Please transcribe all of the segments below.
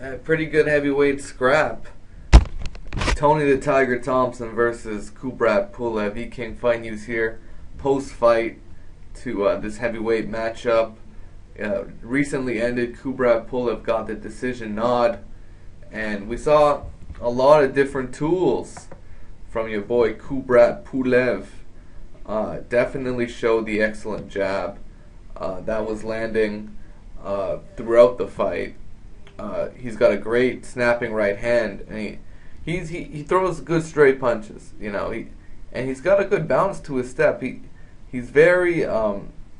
A pretty good heavyweight scrap. Tony the Tiger Thompson versus Kubrat Pulev. King Fight News here. Post-fight to this heavyweight matchup. Recently ended. Kubrat Pulev got the decision nod. And we saw a lot of different tools from your boy Kubrat Pulev. Definitely showed the excellent jab that was landing throughout the fight. He's got a great snapping right hand, and he throws good straight punches. And he's got a good bounce to his step. He's very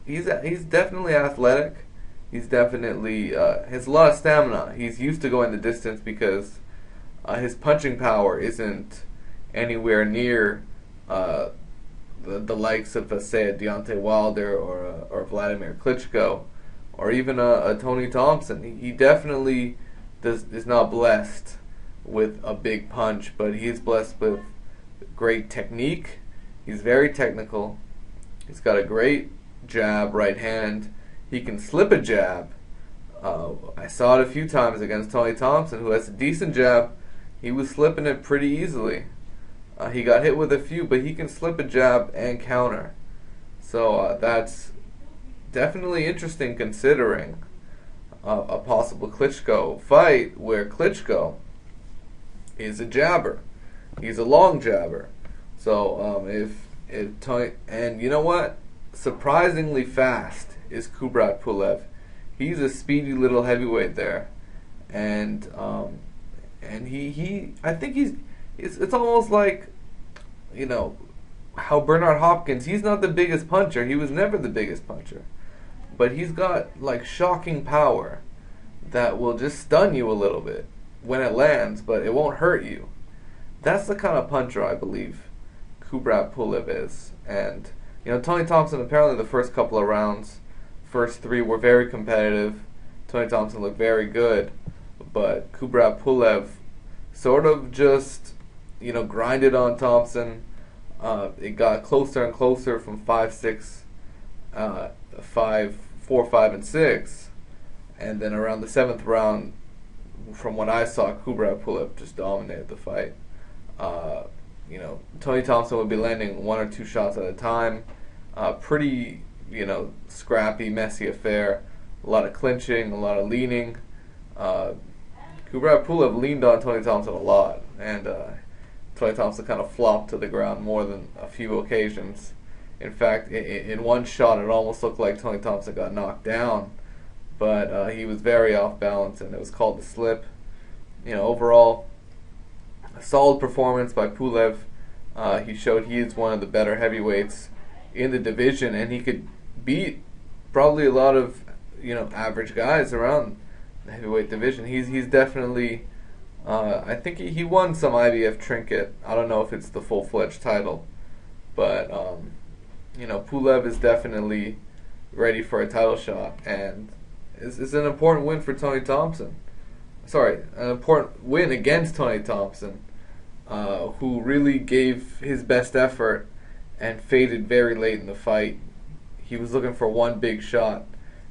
he's definitely athletic. He's definitely has a lot of stamina. He's used to going the distance because his punching power isn't anywhere near the likes of say a Deontay Wilder or Vladimir Klitschko, or even a Tony Thompson. He definitely is not blessed with a big punch, but he's blessed with great technique. He's very technical. He's got a great jab, right hand. He can slip a jab. I saw it a few times against Tony Thompson, who has a decent jab. He was slipping it pretty easily. He got hit with a few, but he can slip a jab and counter. So that's definitely interesting, considering a possible Klitschko fight where Klitschko is a jabber. He's a long jabber. So if Tony, and you know what? Surprisingly fast is Kubrat Pulev. He's a speedy little heavyweight there, and he I think it's almost like, how Bernard Hopkins, he's not the biggest puncher. He was never the biggest puncher. But he's got like shocking power that will just stun you a little bit when it lands, but it won't hurt you. That's the kind of puncher I believe Kubrat Pulev is. And Tony Thompson, apparently the first couple of rounds, first three were very competitive. Tony Thompson looked very good, but Kubrat Pulev sort of just grinded on Thompson. It got closer and closer from 5-6, 4, 5, and 6, and then around the 7th round, from what I saw, Kubrat Pulev just dominated the fight. Tony Thompson would be landing 1 or 2 shots at a time. Pretty, scrappy, messy affair. A lot of clinching, a lot of leaning. Kubrat Pulev leaned on Tony Thompson a lot, and Tony Thompson kind of flopped to the ground more than a few occasions. In fact, in one shot, it almost looked like Tony Thompson got knocked down, but he was very off balance, and it was called the slip. Overall, a solid performance by Pulev. He showed he is one of the better heavyweights in the division, and he could beat probably a lot of average guys around the heavyweight division. He's definitely. I think he won some IBF trinket. I don't know if it's the full-fledged title, but Pulev is definitely ready for a title shot, and it's an important win for Tony Thompson. Sorry, an important win against Tony Thompson, who really gave his best effort and faded very late in the fight. He was looking for one big shot,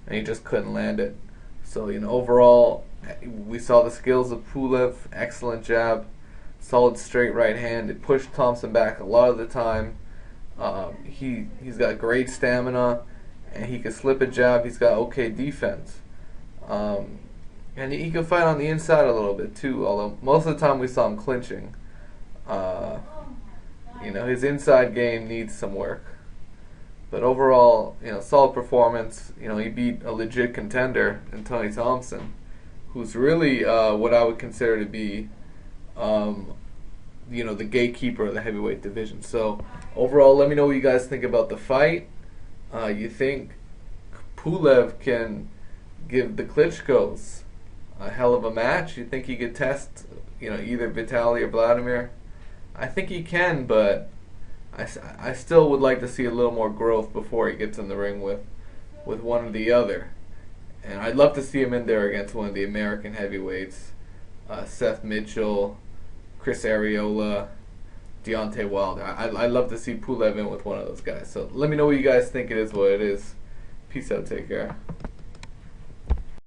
and he just couldn't land it. So overall, we saw the skills of Pulev. Excellent jab, solid straight right hand. It pushed Thompson back a lot of the time. He's got great stamina, and he can slip a jab. He's got okay defense, and he can fight on the inside a little bit too. Although most of the time we saw him clinching. His inside game needs some work. But overall, solid performance. He beat a legit contender in Tony Thompson, who's really what I would consider to be, the gatekeeper of the heavyweight division. So overall, let me know what you guys think about the fight. You think Pulev can give the Klitschkos a hell of a match? You think he could test, either Vitaly or Vladimir? I think he can, but I still would like to see a little more growth before he gets in the ring with one or the other. And I'd love to see him in there against one of the American heavyweights, Seth Mitchell, Chris Arreola, Deontay Wilder. I'd love to see Pulev in with one of those guys. So let me know what you guys think. It is what it is. Peace out. Take care.